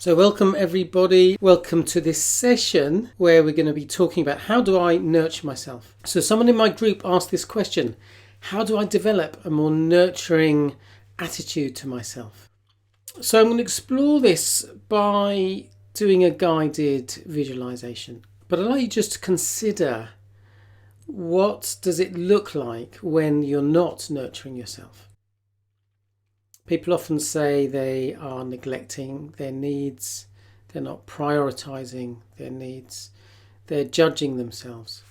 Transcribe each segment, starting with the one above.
So welcome everybody, welcome to this session where we're going to be talking about how do I nurture myself. So someone in my group asked this question, how do I develop a more nurturing attitude to myself? So I'm going to explore this by doing a guided visualization. But I'd like you just to consider, what does it look like when you're not nurturing yourself? People often say they are neglecting their needs, they're not prioritizing their needs, they're judging themselves.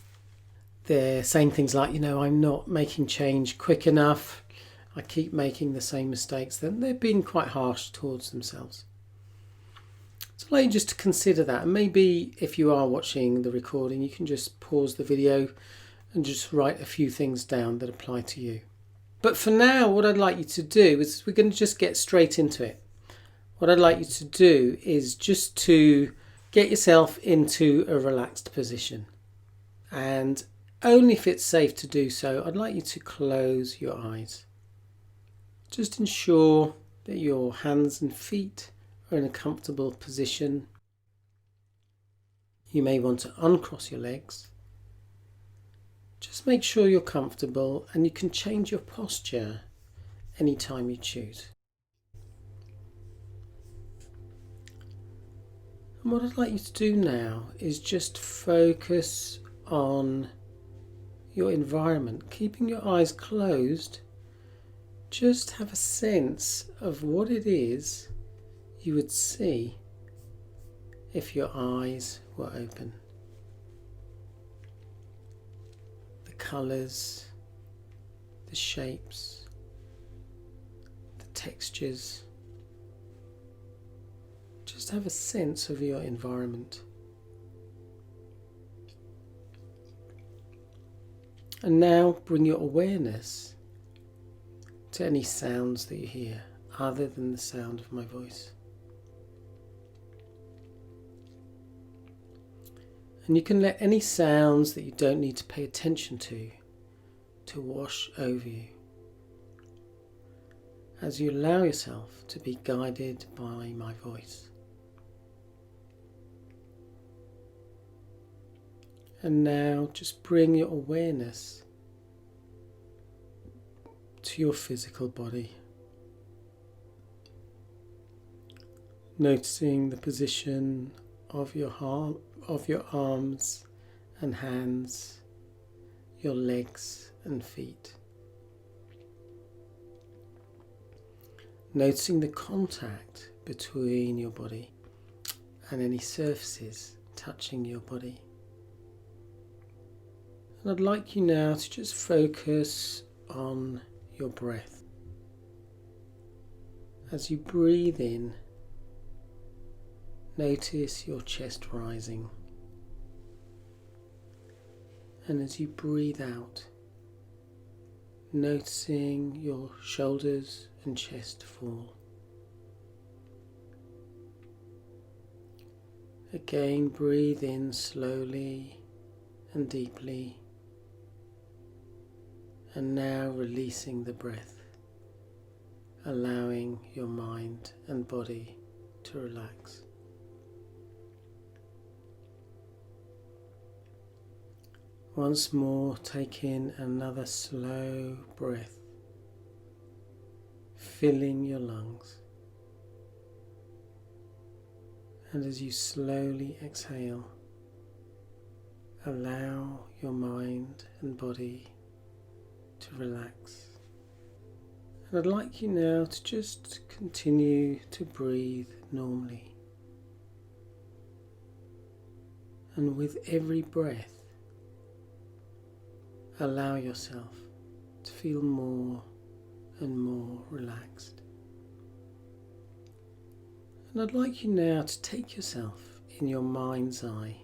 They're saying things like, I'm not making change quick enough, I keep making the same mistakes. Then they're being quite harsh towards themselves. So I'd like you just to consider that. And maybe if you are watching the recording, you can just pause the video and just write a few things down that apply to you. But for now, what I'd like you to do is we're going to just get straight into it. What I'd like you to do is just to get yourself into a relaxed position. And only if it's safe to do so, I'd like you to close your eyes. Just ensure that your hands and feet are in a comfortable position. You may want to uncross your legs. Just make sure you're comfortable, and you can change your posture anytime you choose. And what I'd like you to do now is just focus on your environment. Keeping your eyes closed, just have a sense of what it is you would see if your eyes were open. Colours, the shapes, the textures. Just have a sense of your environment. And now bring your awareness to any sounds that you hear other than the sound of my voice. And you can let any sounds that you don't need to pay attention to wash over you as you allow yourself to be guided by my voice. And now just bring your awareness to your physical body. Noticing the position of your arms and hands, your legs and feet. Noticing the contact between your body and any surfaces touching your body. And I'd like you now to just focus on your breath. As you breathe in, notice your chest rising. And as you breathe out, noticing your shoulders and chest fall. Again, breathe in slowly and deeply. And now releasing the breath, allowing your mind and body to relax. Once more, take in another slow breath, filling your lungs. And as you slowly exhale, allow your mind and body to relax. And I'd like you now to just continue to breathe normally. And with every breath, allow yourself to feel more and more relaxed. And I'd like you now to take yourself in your mind's eye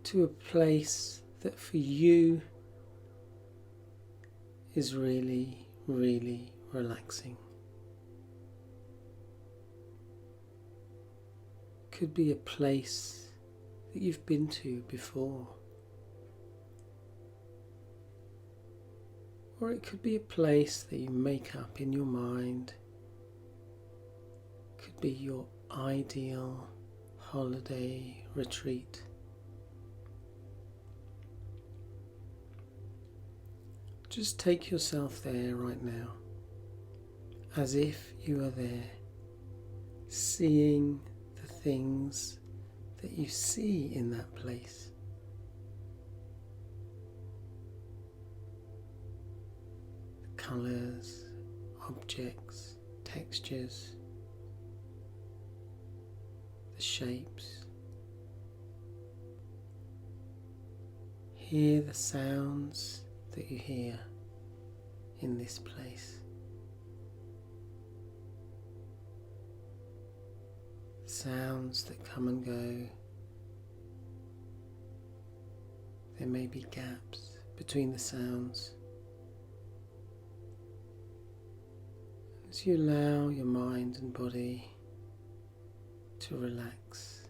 to a place that for you is really, really relaxing. Could be a place that you've been to before. Or it could be a place that you make up in your mind. Could be your ideal holiday retreat. Just take yourself there right now, as if you are there, seeing the things that you see in that place. The colours, objects, textures, the shapes. Hear the sounds that you hear in this place. Sounds that come and go. There may be gaps between the sounds. As you allow your mind and body to relax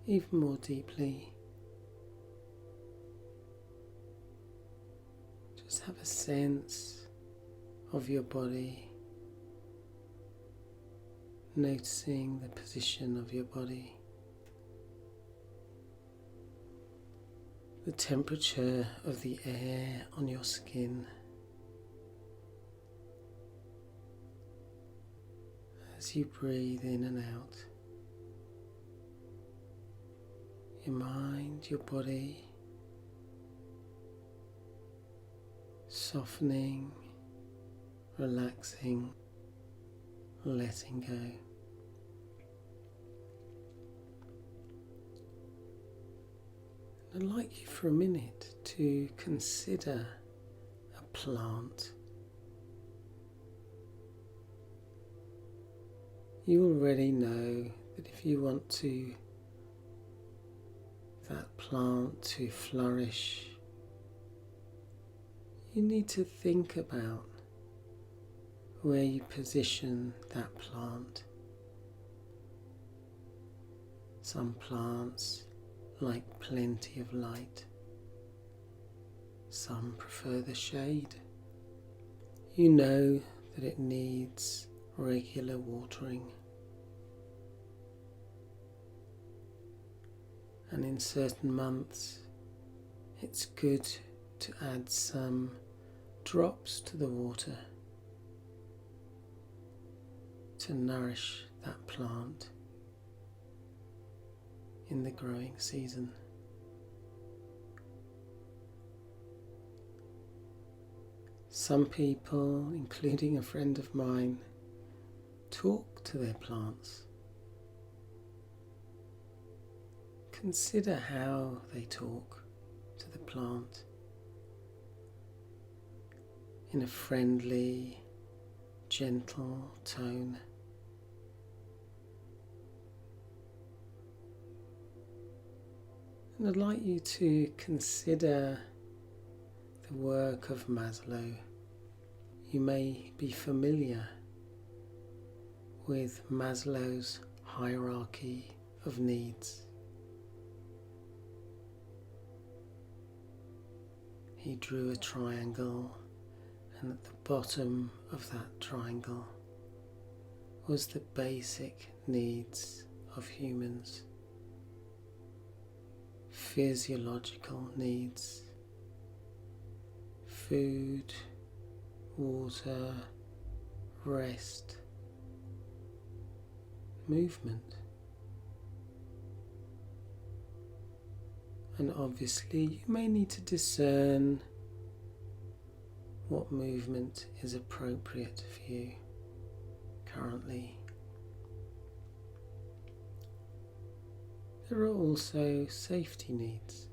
even more deeply, just have a sense of your body, noticing the position of your body, the temperature of the air on your skin. As you breathe in and out, your mind, your body, softening, relaxing, letting go. I'd like you for a minute to consider a plant. You already know that if you want that plant to flourish, you need to think about where you position that plant. Some plants like plenty of light. Some prefer the shade. You know that it needs regular watering. And in certain months, it's good to add some drops to the water to nourish that plant in the growing season. Some people, including a friend of mine, talk to their plants. Consider how they talk to the plant in a friendly, gentle tone. And I'd like you to consider the work of Maslow. You may be familiar with Maslow's hierarchy of needs. He drew a triangle, and at the bottom of that triangle was the basic needs of humans. Physiological needs: food, water, rest, movement. And obviously you may need to discern what movement is appropriate for you currently. There are also safety needs.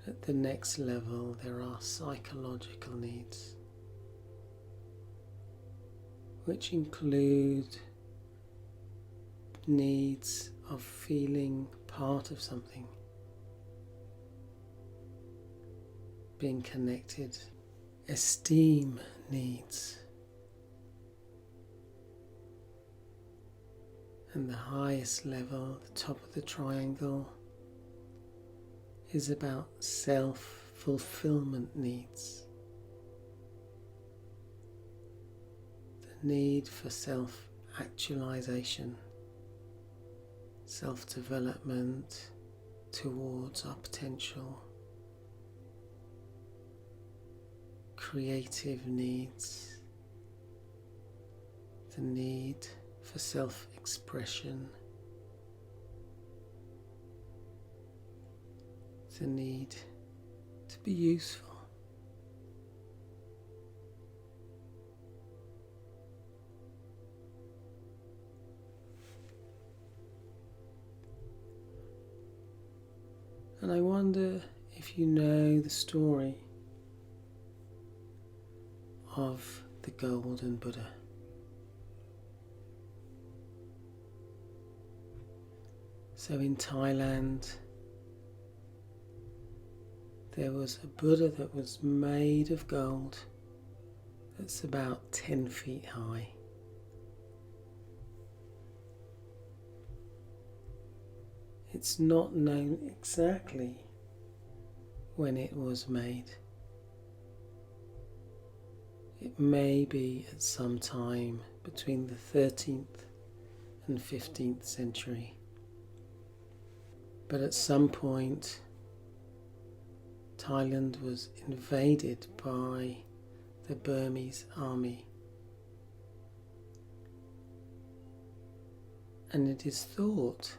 At the next level, there are psychological needs, which include needs of feeling part of something, being connected, esteem needs. And the highest level, the top of the triangle, is about self-fulfillment needs. the need for self-actualization, self-development towards our potential, creative needs, the need for self-expression, the need to be useful. And I wonder if you know the story of the Golden Buddha. So in Thailand, there was a Buddha that was made of gold that's about 10 feet high. It's not known exactly when it was made. It may be at some time between the 13th and 15th century. But at some point, Thailand was invaded by the Burmese army. And it is thought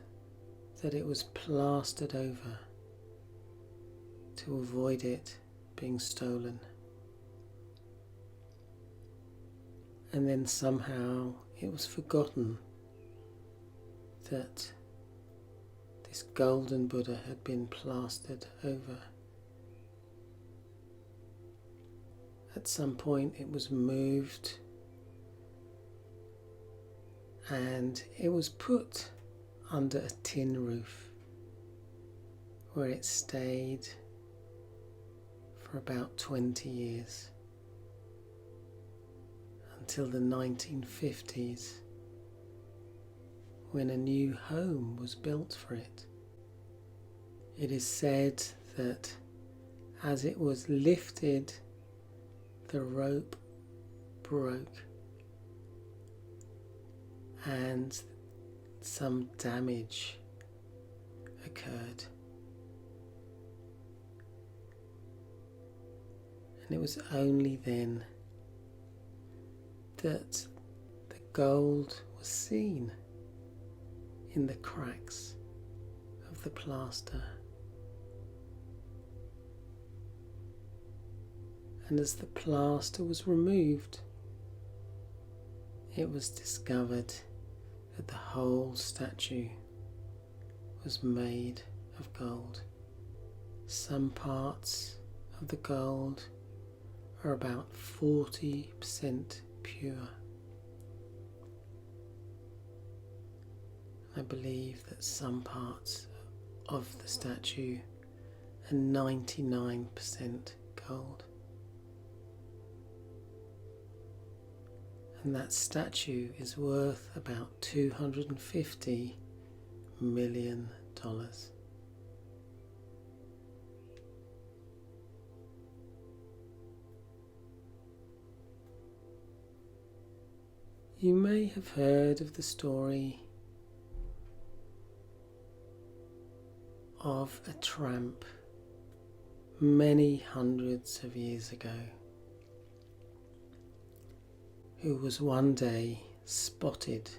that it was plastered over to avoid it being stolen. And then somehow it was forgotten that this golden Buddha had been plastered over. At some point it was moved and it was put under a tin roof where it stayed for about 20 years until the 1950s, when a new home was built for it. It is said that as it was lifted, the rope broke and some damage occurred. And it was only then that the gold was seen in the cracks of the plaster. And as the plaster was removed, it was discovered that the whole statue was made of gold. Some parts of the gold are about 40% pure. I believe that some parts of the statue are 99% gold. And that statue is worth about $250 million. You may have heard of the story of a tramp many hundreds of years ago who was one day spotted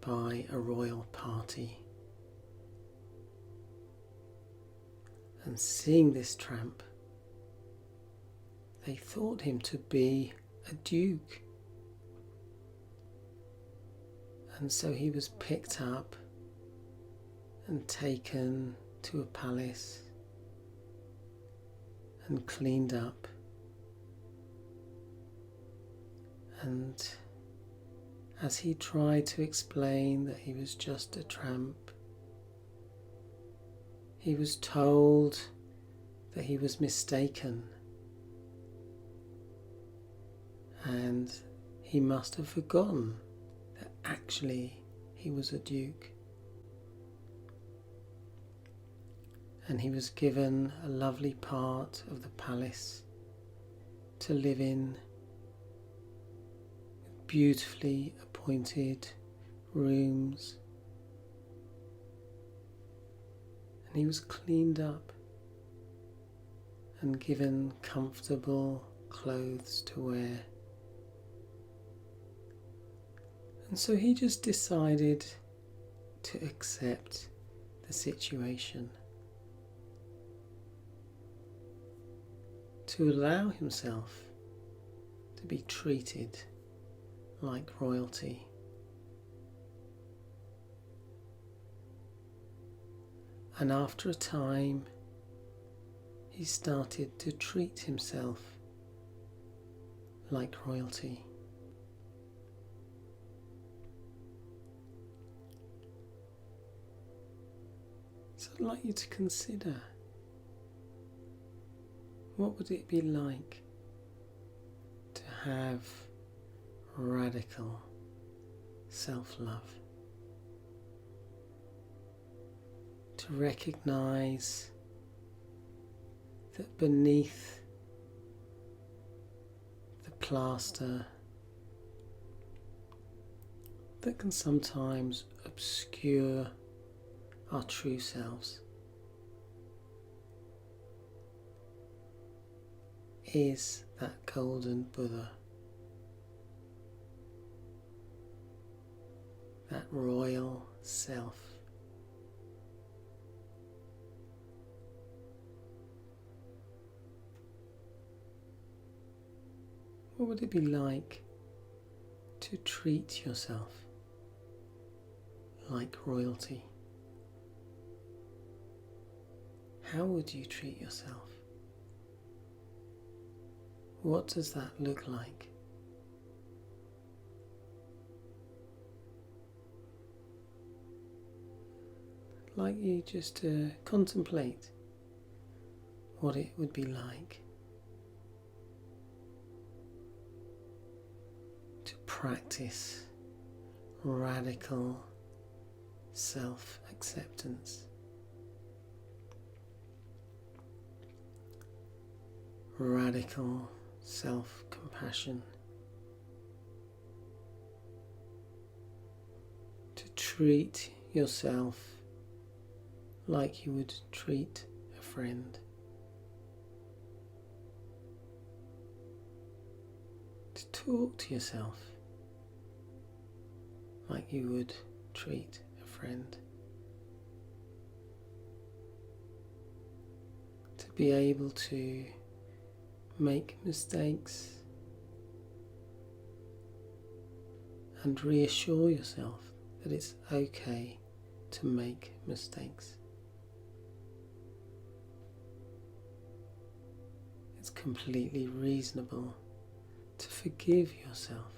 by a royal party. And seeing this tramp, they thought him to be a duke. And so he was picked up and taken to a palace and cleaned up. And as he tried to explain that he was just a tramp, he was told that he was mistaken and he must have forgotten that actually he was a duke. And he was given a lovely part of the palace to live in, beautifully appointed rooms, and he was cleaned up and given comfortable clothes to wear. And so he just decided to accept the situation, to allow himself to be treated like royalty. And after a time, he started to treat himself like royalty. So I'd like you to consider, what would it be like to have radical self-love? To recognize that beneath the plaster that can sometimes obscure our true selves is that golden Buddha, that royal self. What would it be like to treat yourself like royalty? How would you treat yourself? What does that look like? I'd like you just to contemplate what it would be like to practice radical self-acceptance, radical self-compassion, to treat yourself like you would treat a friend, to talk to yourself like you would treat a friend, to be able to make mistakes and reassure yourself that it's okay to make mistakes. It's completely reasonable to forgive yourself.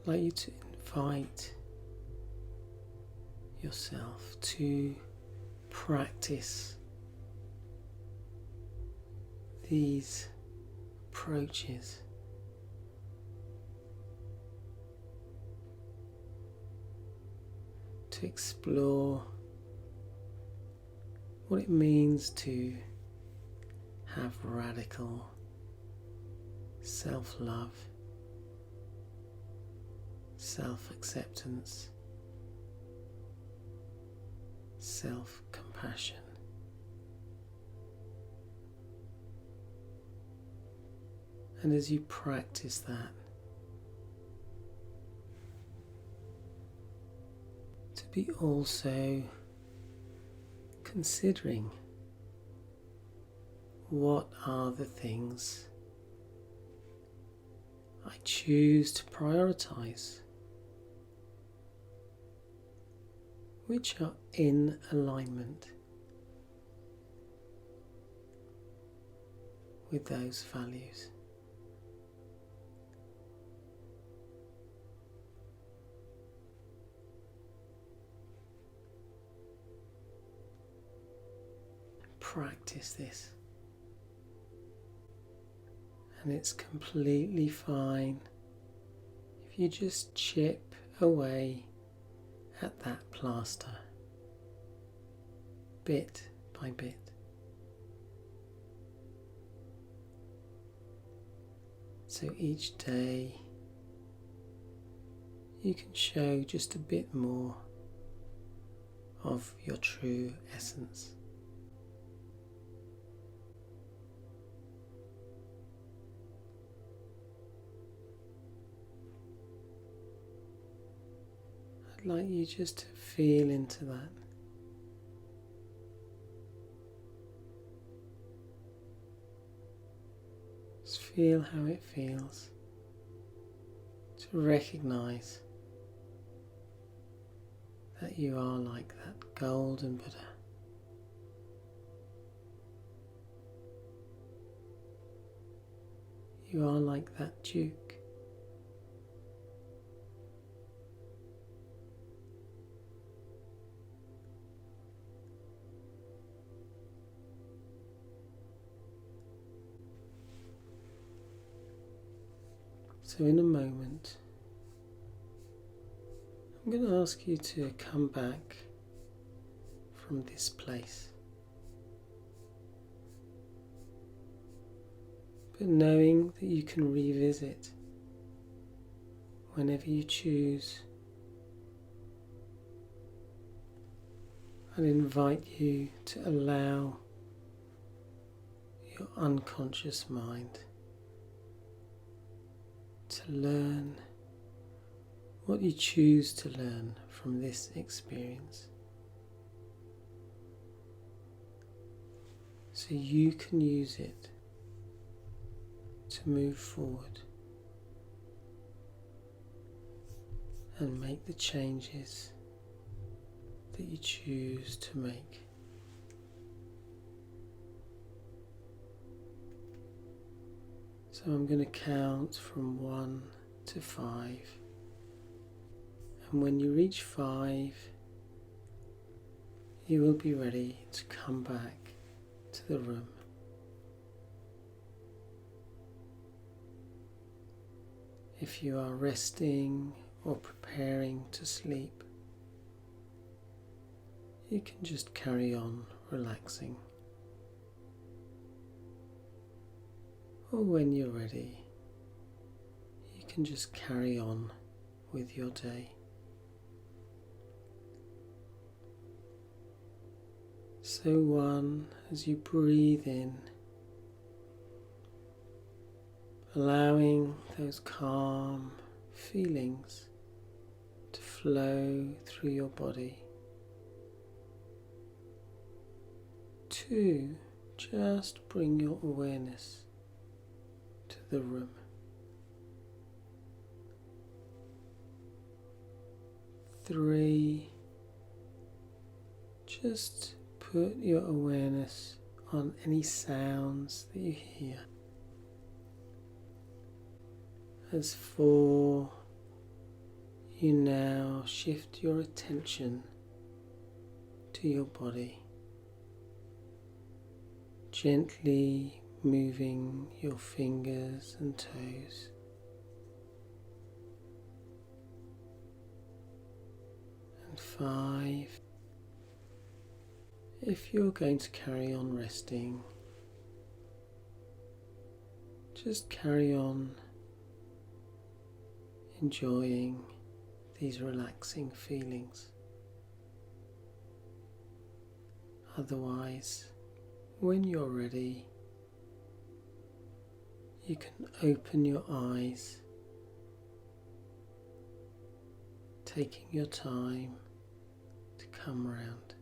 I'd like you to invite yourself to practice these approaches, to explore what it means to have radical self-love, self-acceptance, self-compassion. And as you practice that, to be also considering what are the things I choose to prioritize, which are in alignment with those values. Practice this, and it's completely fine if you just chip away at that plaster bit by bit. So each day you can show just a bit more of your true essence. I'd like you just to feel into that. Just feel how it feels to recognize that you are like that golden Buddha. You are like that Duke. So in a moment, I'm going to ask you to come back from this place, but knowing that you can revisit whenever you choose. I'd invite you to allow your unconscious mind to learn what you choose to learn from this experience, so you can use it to move forward and make the changes that you choose to make. So I'm going to count from 1 to 5, and when you reach 5, you will be ready to come back to the room. If you are resting or preparing to sleep, you can just carry on relaxing. Or when you're ready, you can just carry on with your day. So 1, as you breathe in, allowing those calm feelings to flow through your body. 2, just bring your awareness to the room. 3, just put your awareness on any sounds that you hear. As 4, you now shift your attention to your body, gently moving your fingers and toes. And 5, if you're going to carry on resting, just carry on enjoying these relaxing feelings. Otherwise, when you're ready, you can open your eyes, taking your time to come round.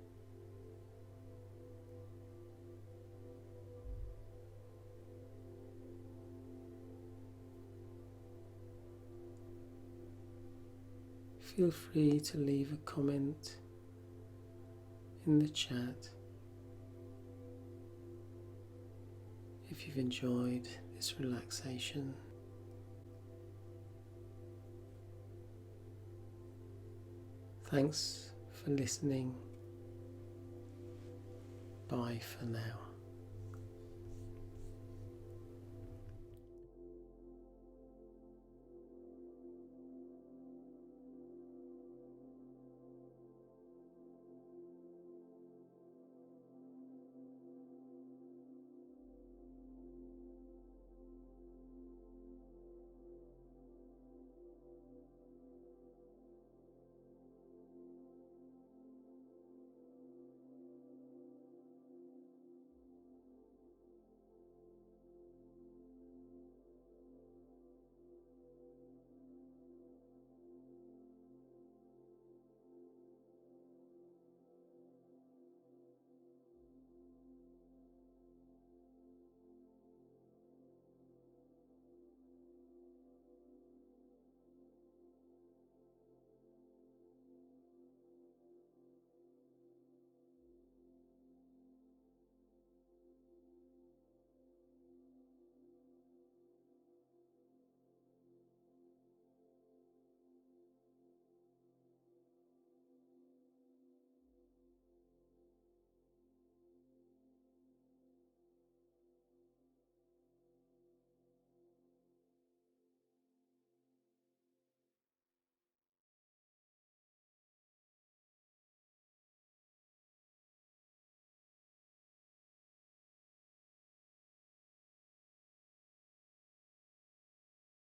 Feel free to leave a comment in the chat if you've enjoyed this relaxation. Thanks for listening. Bye for now.